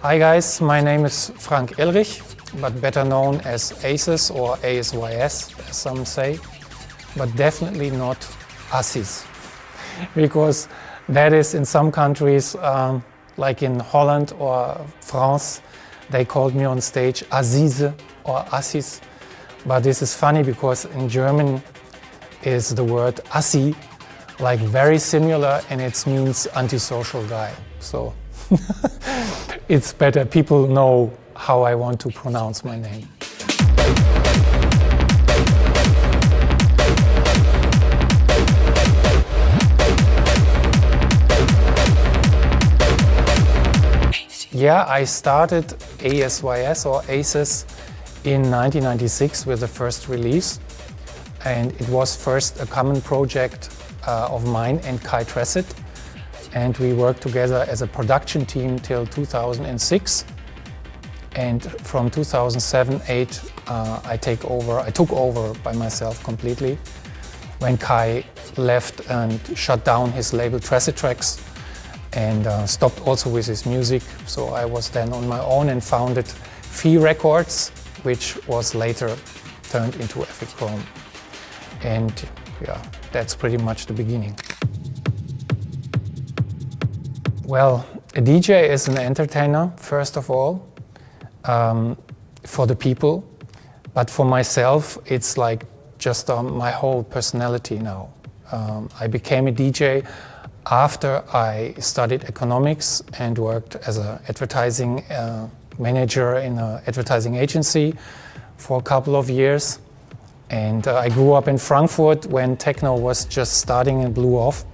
Hi guys, my name is Frank Elrich, but better known as ASYS or ASYS, as some say, but definitely not ASYS, because that is in some countries, like in Holland or France, they called me on stage Azize or Assis, but this is funny because in German is the word Assi, like very similar, and it means antisocial guy. So it's better people know how I want to pronounce my name. Yeah, I started ASYS or ASYS in 1996 with the first release, and it was first a common project of mine and Kai Tresset, and we worked together as a production team till 2006, and from 2007-08 I took over by myself completely when Kai left and shut down his label Tresset Tracks and stopped also with his music. So I was then on my own and founded Phi Records, which was later turned into Epichrome. And yeah, that's pretty much the beginning. Well, a DJ is an entertainer, first of all, for the people. But for myself, it's like just my whole personality now. I became a DJ after I studied economics and worked as an advertising manager in an advertising agency for a couple of years. And I grew up in Frankfurt when techno was just starting and blew off.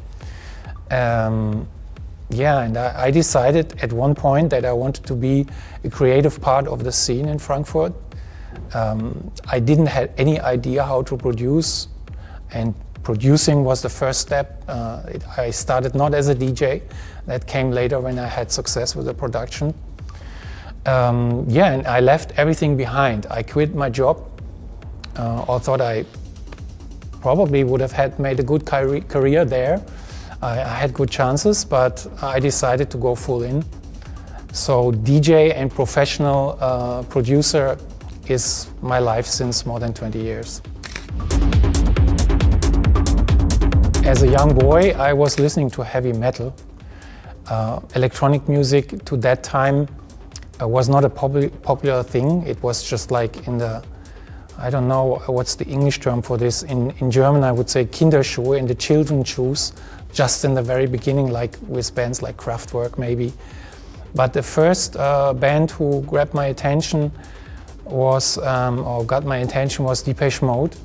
Yeah, and I decided at one point that I wanted to be a creative part of the scene in Frankfurt. I didn't have any idea how to produce, and producing was the first step. I started not as a DJ. That came later when I had success with the production. Yeah, and I left everything behind. I quit my job. I thought I probably would have made a good career there. I had good chances, but I decided to go full in. So DJ and professional producer is my life since more than 20 years. As a young boy, I was listening to heavy metal. Electronic music to that time was not a popular thing. It was just like in the, I don't know what's the English term for this. In German, I would say Kinderschuhe, in the children's shoes, just in the very beginning, like with bands like Kraftwerk maybe. But the first band who grabbed my attention was, or got my attention, was Depeche Mode.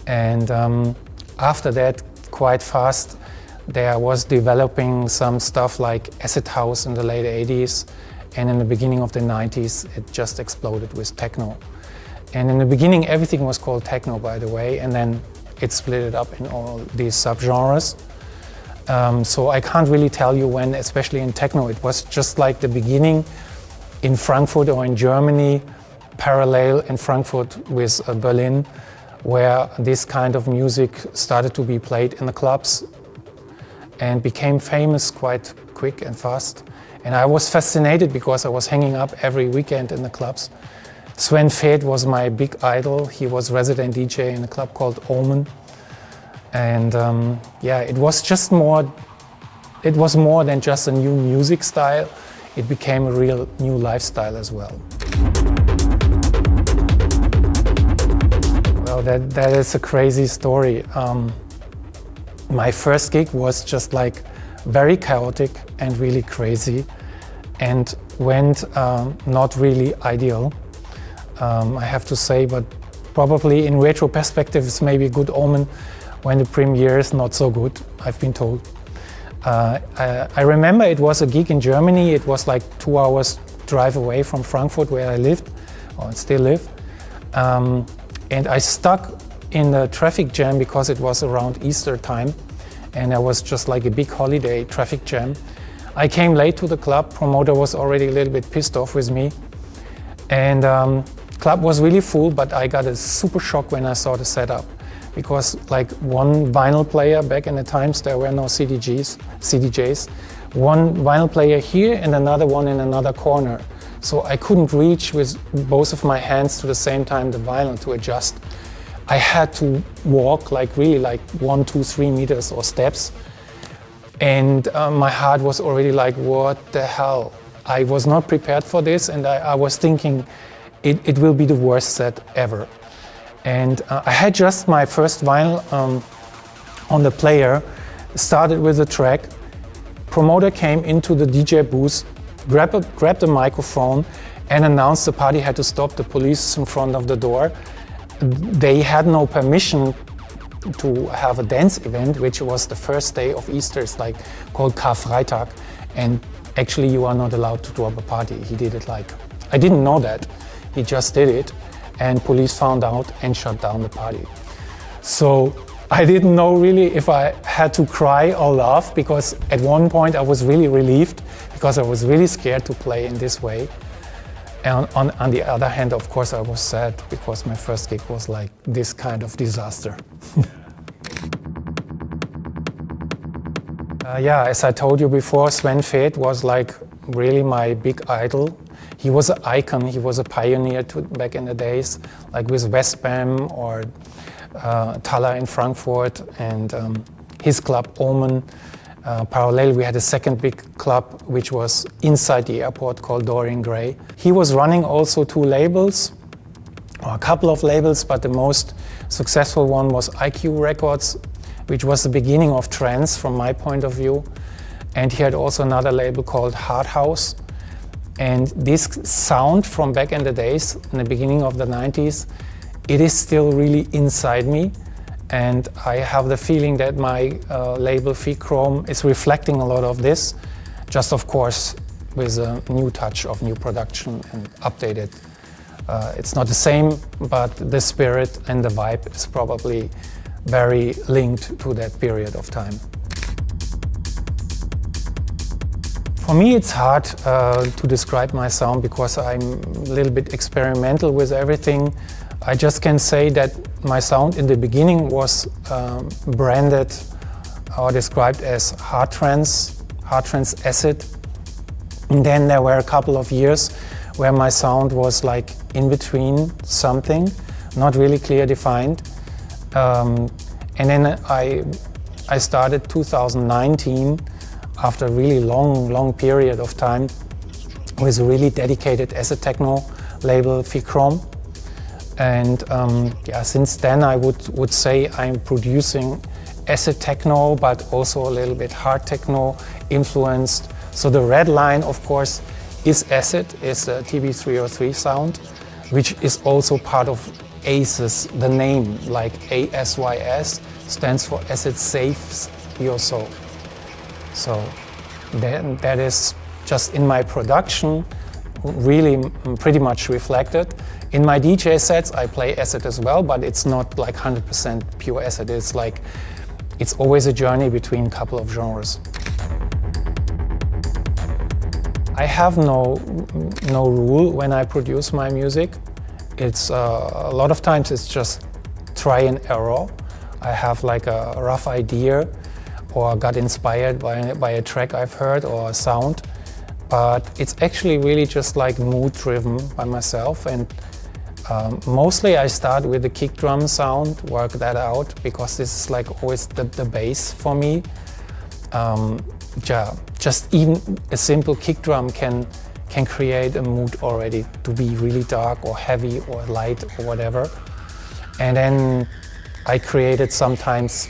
And after that, quite fast, there was developing some stuff like acid house in the late 80s, and in the beginning of the 90s it just exploded with techno. And in the beginning everything was called techno, by the way, and then it split it up in all these subgenres. So I can't really tell you when, especially in techno, it was just like the beginning in Frankfurt or in Germany, parallel in Frankfurt with Berlin, where this kind of music started to be played in the clubs and became famous quite quick and fast. And I was fascinated because I was hanging up every weekend in the clubs. Sven Väth was my big idol. He was resident DJ in a club called Omen. And yeah, it was just more, it was more than just a new music style. It became a real new lifestyle as well. Well, that is a crazy story. My first gig was just like very chaotic and really crazy, and went not really ideal, I have to say, but probably in retro perspective it's maybe a good omen when the premiere is not so good, I've been told. I remember it was a gig in Germany. It was like 2 hours drive away from Frankfurt where I lived, or still live. And I stuck in the traffic jam because it was around Easter time, and there was just like a big holiday traffic jam. I came late to the club. Promoter was already a little bit pissed off with me, and club was really full, but I got a super shock when I saw the setup, because like one vinyl player back in the times, there were no CDJs, one vinyl player here and another one in another corner. So I couldn't reach with both of my hands to the same time the vinyl to adjust. I had to walk like really like 1, 2, 3 meters or steps. And my heart was already like, what the hell? I was not prepared for this, and I was thinking it will be the worst set ever. And I had just my first vinyl on the player, started with a track. Promoter came into the DJ booth, grabbed the microphone and announced the party had to stop. The police is in front of the door. They had no permission to have a dance event, which was the first day of Easter. It's like called Karfreitag, and actually you are not allowed to drop a party. He did it like, I didn't know that. He just did it, and police found out and shut down the party. So I didn't know really if I had to cry or laugh, because at one point I was really relieved because I was really scared to play in this way. And on the other hand, of course, I was sad because my first gig was like this kind of disaster. Yeah, as I told you before, Sven Väth was like really my big idol. He was an icon, he was a pioneer back in the days, like with Westbam or Thaler in Frankfurt and his club Omen. Parallel, we had a second big club which was inside the airport called Dorian Gray. He was running also 2 labels, or a couple of labels, but the most successful one was IQ Records, which was the beginning of trance from my point of view. And he had also another label called Hard House. And this sound from back in the days, in the beginning of the 90s, it is still really inside me. And I have the feeling that my label Chrome is reflecting a lot of this, just of course with a new touch of new production and updated. It's not the same, but the spirit and the vibe is probably very linked to that period of time. For me, it's hard to describe my sound because I'm a little bit experimental with everything. I just can say that my sound in the beginning was branded or described as hard trance acid. And then there were a couple of years where my sound was like in between something, not really clear defined. And then I started 2019 after a really long period of time with a really dedicated acid techno label Chrome. And yeah, since then I would say I'm producing acid techno, but also a little bit hard techno influenced. So the red line, of course, is acid, is the TB303 sound, which is also part of ACES, the name, like ASYS stands for Acid Saves Your Soul. So that is just in my production really pretty much reflected. In my DJ sets I play acid as well, but it's not like 100% pure acid. It's like, it's always a journey between a couple of genres. I have no rule when I produce my music. It's a lot of times it's just try and error. I have like a rough idea or got inspired by a track I've heard or a sound, but it's actually really just like mood driven by myself. And mostly I start with the kick drum sound, work that out, because this is like always the bass for me. Yeah, just even a simple kick drum can create a mood already to be really dark or heavy or light or whatever. And then I created sometimes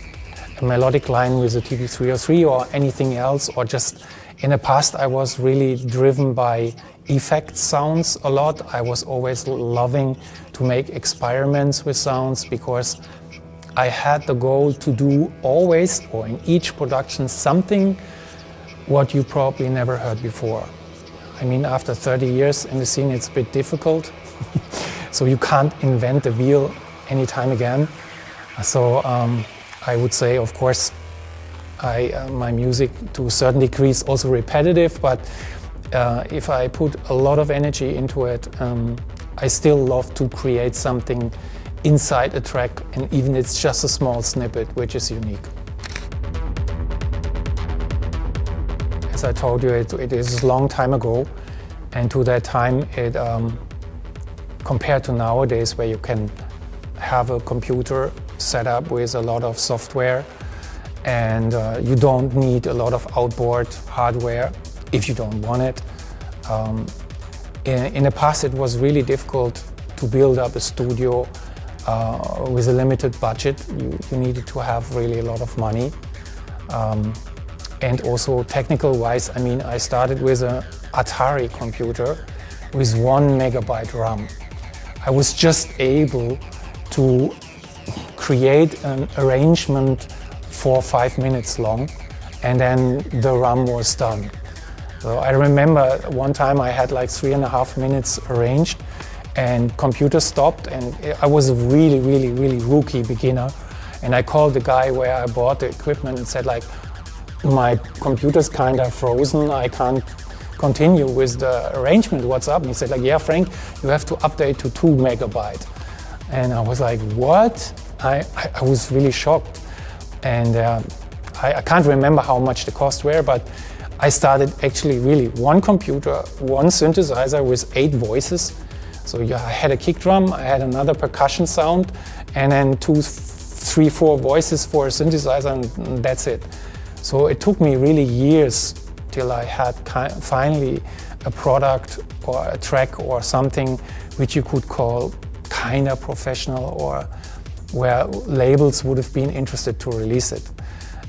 a melodic line with a TB303 or anything else, or just in the past I was really driven by effect sounds a lot. I was always loving to make experiments with sounds because I had the goal to do always, or in each production, something what you probably never heard before. I mean, after 30 years in the scene, it's a bit difficult. So you can't invent the wheel anytime again. So I would say, of course, my music to a certain degree is also repetitive, but if I put a lot of energy into it, I still love to create something inside a track, and even it's just a small snippet, which is unique. As as I told you, it is a long time ago, and to that time, compared to nowadays, where you can have a computer set up with a lot of software, and you don't need a lot of outboard hardware if you don't want it. In the past, it was really difficult to build up a studio with a limited budget. You needed to have really a lot of money. And also technical-wise, I mean, I started with an Atari computer with 1 megabyte RAM. I was just able to create an arrangement 4 or 5 minutes long, and then the RAM was done. So I remember one time I had like 3.5 minutes arranged, and computer stopped, and I was a really rookie beginner. And I called the guy where I bought the equipment and said, like, my computer's kind of frozen, I can't continue with the arrangement, what's up? And he said, like, yeah, Frank, you have to update to 2 megabyte. And I was like, what? I was really shocked. And I can't remember how much the costs were, but I started actually really one computer, one synthesizer with 8 voices. So I had a kick drum, I had another percussion sound, and then 2, 3, 4 voices for a synthesizer, and that's it. So it took me really years till I had finally a product or a track or something which you could call kind of professional, or where labels would have been interested to release it.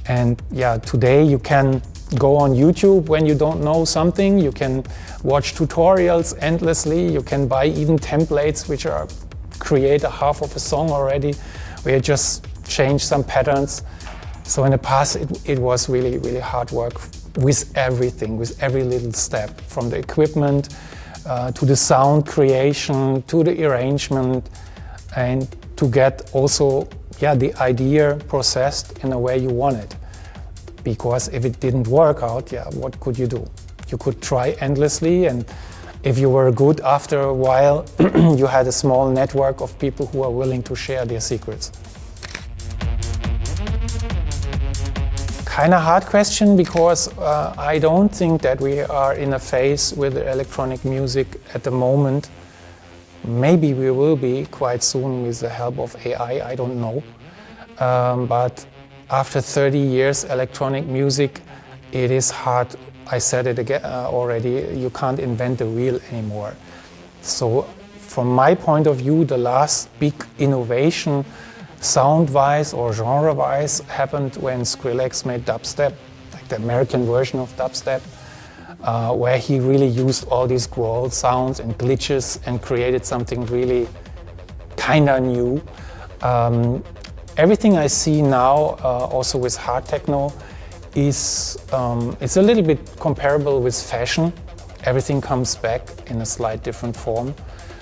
And yeah, today you can go on YouTube when you don't know something, you can watch tutorials endlessly, you can buy even templates which create a half of a song already, where you just change some patterns. So in the past it was really hard work with everything, with every little step, from the equipment to the sound creation, to the arrangement, and to get also the idea processed in a way you want it. Because if it didn't work out, what could you do? You could try endlessly, and if you were good after a while, you had a small network of people who are willing to share their secrets. Kind of hard question, because I don't think that we are in a phase with electronic music at the moment. Maybe we will be quite soon with the help of AI, I don't know. But after 30 years electronic music, it is hard. I said it again already, you can't invent the wheel anymore. So from my point of view, the last big innovation sound-wise or genre-wise happened when Skrillex made dubstep, like the American version of dubstep, where he really used all these growl sounds and glitches and created something really kind of new. Everything I see now, also with hard techno, is it's a little bit comparable with fashion. Everything comes back in a slight different form.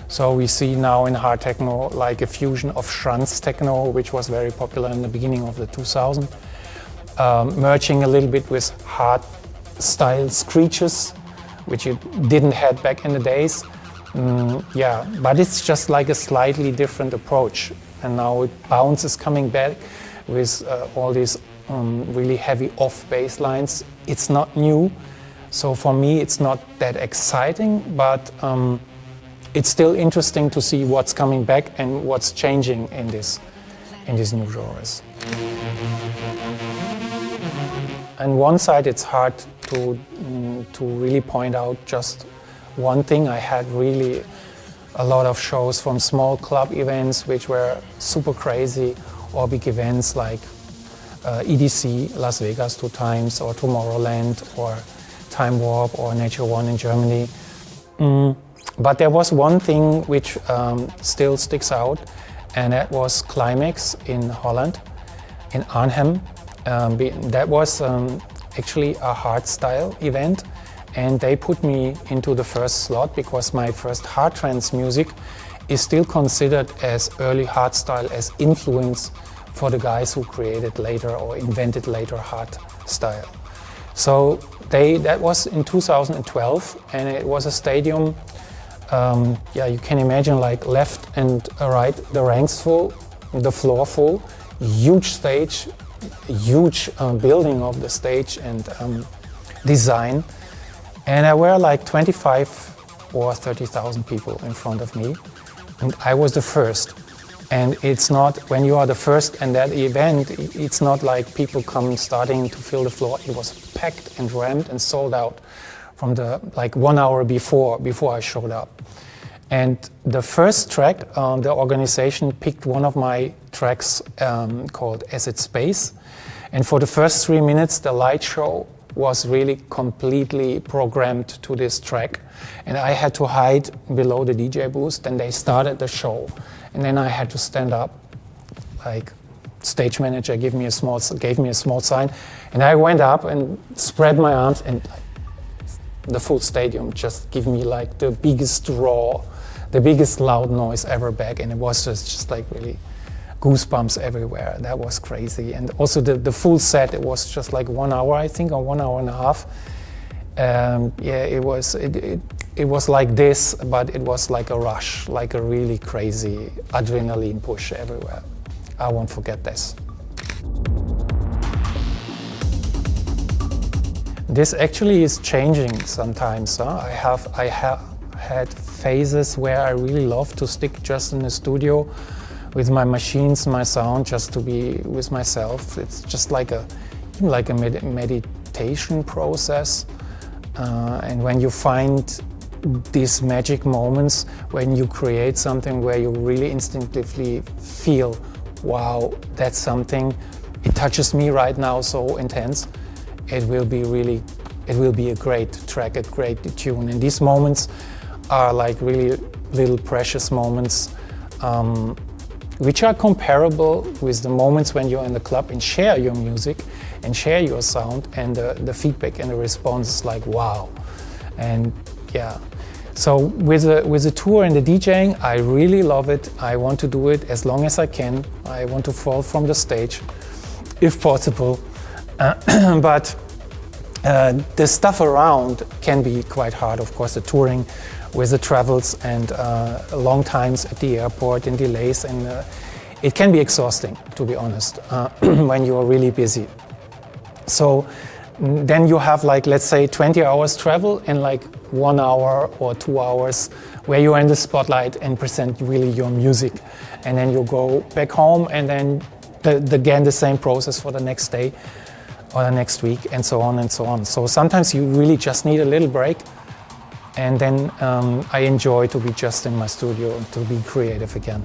So we see now in hard techno like a fusion of trance techno, which was very popular in the beginning of the 2000s, merging a little bit with hard style screeches, which you didn't have back in the days. But it's just like a slightly different approach. And now bounce is coming back with all these really heavy off bass lines. It's not new, so for me it's not that exciting, but it's still interesting to see what's coming back and what's changing in these new genres. On one side, it's hard to really point out just one thing. I had really a lot of shows from small club events which were super crazy, or big events like EDC, Las Vegas 2 times, or Tomorrowland, or Time Warp, or Nature One in Germany. But there was one thing which still sticks out, and that was Climax in Holland, in Arnhem. That was actually a hardstyle event, and they put me into the first slot because my first hard trance music is still considered as early hardstyle, as influence for the guys who created later or invented later hardstyle. So that was in 2012, and it was a stadium. You can imagine, like, left and right, the ranks full, the floor full, huge stage, huge building of the stage, and design. And there were like 25 or 30,000 people in front of me. And I was the first. And it's not, when you are the first in that event, it's not like people come starting to fill the floor. It was packed and rammed and sold out from the, like 1 hour before I showed up. And the first track, the organization picked one of my tracks called Acid Space. And for the first 3 minutes, the light show was really completely programmed to this track. And I had to hide below the DJ booth. Then they started the show. And then I had to stand up, like stage manager gave me a small sign. And I went up and spread my arms, and the full stadium just gave me like the biggest roar, the biggest loud noise ever back. And it was just like really goosebumps everywhere. That was crazy. And also the full set, it was just like 1 hour, I think, or 1 hour and a half. Yeah, it was like this, but it was like a rush, like a really crazy adrenaline push everywhere. I won't forget this. This actually is changing sometimes. I have had phases where I really love to stick just in the studio with my machines, my sound, just to be with myself. It's just like a meditation process. And when you find these magic moments, when you create something where you really instinctively feel, wow, that's something, it touches me right now so intense, it will be a great track, a great tune. And these moments are like really little precious moments, which are comparable with the moments when you're in the club and share your music and share your sound, and the feedback and the response is like, wow. And yeah, so with the tour and the DJing, I really love it. I want to do it as long as I can. I want to fall from the stage, if possible. But the stuff around can be quite hard, of course, the touring with the travels and long times at the airport and delays, and it can be exhausting, to be honest, when you are really busy. So then you have like, let's say 20 hours travel and like 1 hour or 2 hours where you're in the spotlight and present really your music. And then you go back home, and then again the same process for the next day or the next week, and so on and so on. So sometimes you really just need a little break. And then I enjoy to be just in my studio and to be creative again.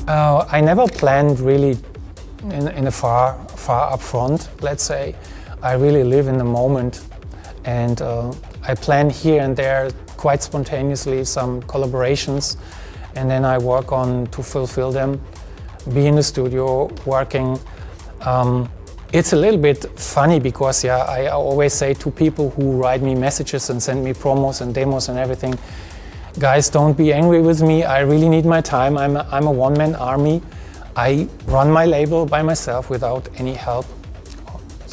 I never planned really in a far up front, let's say. I really live in the moment, and I plan here and there quite spontaneously some collaborations, and then I work on to fulfill them, be in the studio working. It's a little bit funny because, yeah, I always say to people who write me messages and send me promos and demos and everything, guys, don't be angry with me. I really need my time. I'm a one-man army. I run my label by myself without any help.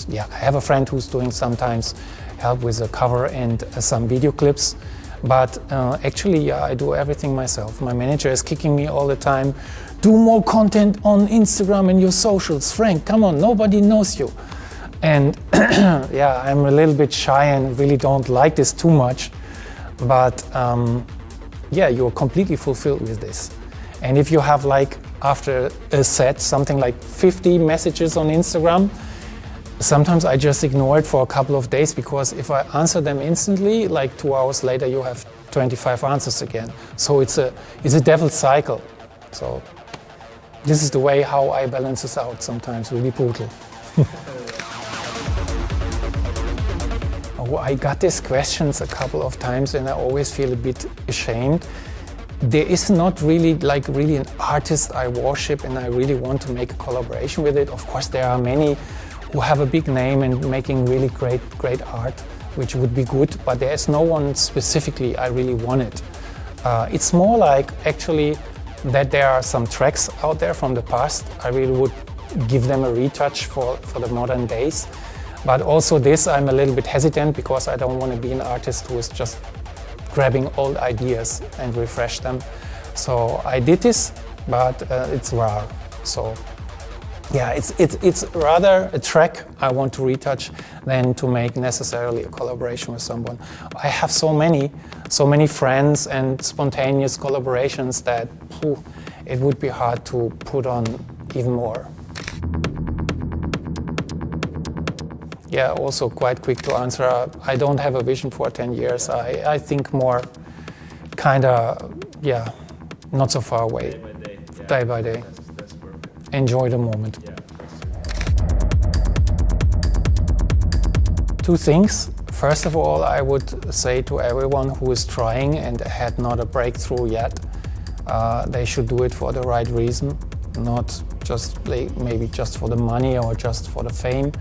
Yeah, I have a friend who's doing sometimes help with a cover and some video clips. But actually, yeah, I do everything myself. My manager is kicking me all the time. Do more content on Instagram and your socials. Frank, come on, nobody knows you. And yeah, I'm a little bit shy and really don't like this too much. But yeah, you're completely fulfilled with this. And if you have like, after a set, something like 50 messages on Instagram, sometimes I just ignore it for a couple of days, because if I answer them instantly, like 2 hours later, you have 25 answers again. So it's a devil's cycle. So this is the way how I balance this out, sometimes really brutal. Oh, I got these questions a couple of times and I always feel a bit ashamed. There is not really an artist I worship and I really want to make a collaboration with it. Of course, there are many who have a big name and making really great art, which would be good, but there is no one specifically I really wanted. It's more like actually that there are some tracks out there from the past. I really would give them a retouch for the modern days. But also this, I'm a little bit hesitant because I don't want to be an artist who is just grabbing old ideas and refresh them. So I did this, but it's rare. So Yeah, it's rather a track I want to retouch than to make necessarily a collaboration with someone. I have so many friends and spontaneous collaborations that it would be hard to put on even more. Yeah, also quite quick to answer. I don't have a vision for 10 years. I think more kind of, yeah, not so far away. Day by day. Yeah. Day by day. That's perfect. Enjoy the moment. Yeah. Two things. First of all, I would say to everyone who is trying and had not a breakthrough yet, they should do it for the right reason, not just maybe just for the money or just for the fame.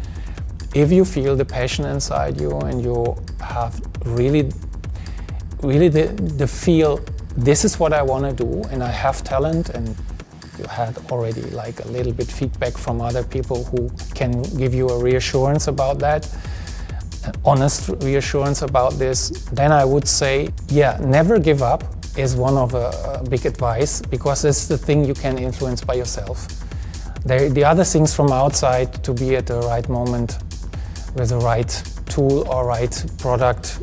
If you feel the passion inside you and you have really the feel, this is what I want to do and I have talent, and you had already like a little bit feedback from other people who can give you a reassurance about that, an honest reassurance about this, then I would say, yeah, never give up is one of a big advice, because it's the thing you can influence by yourself. The other things from outside, to be at the right moment with the right tool or right product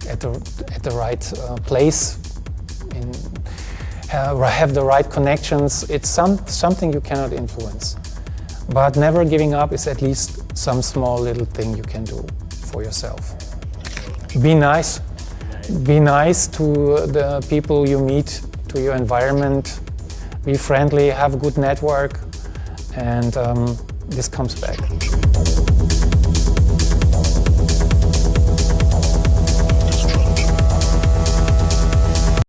at the right place, have the right connections, it's something you cannot influence. But never giving up is at least some small little thing you can do for yourself. Be nice. Be nice to the people you meet, to your environment. Be friendly, have a good network, and this comes back.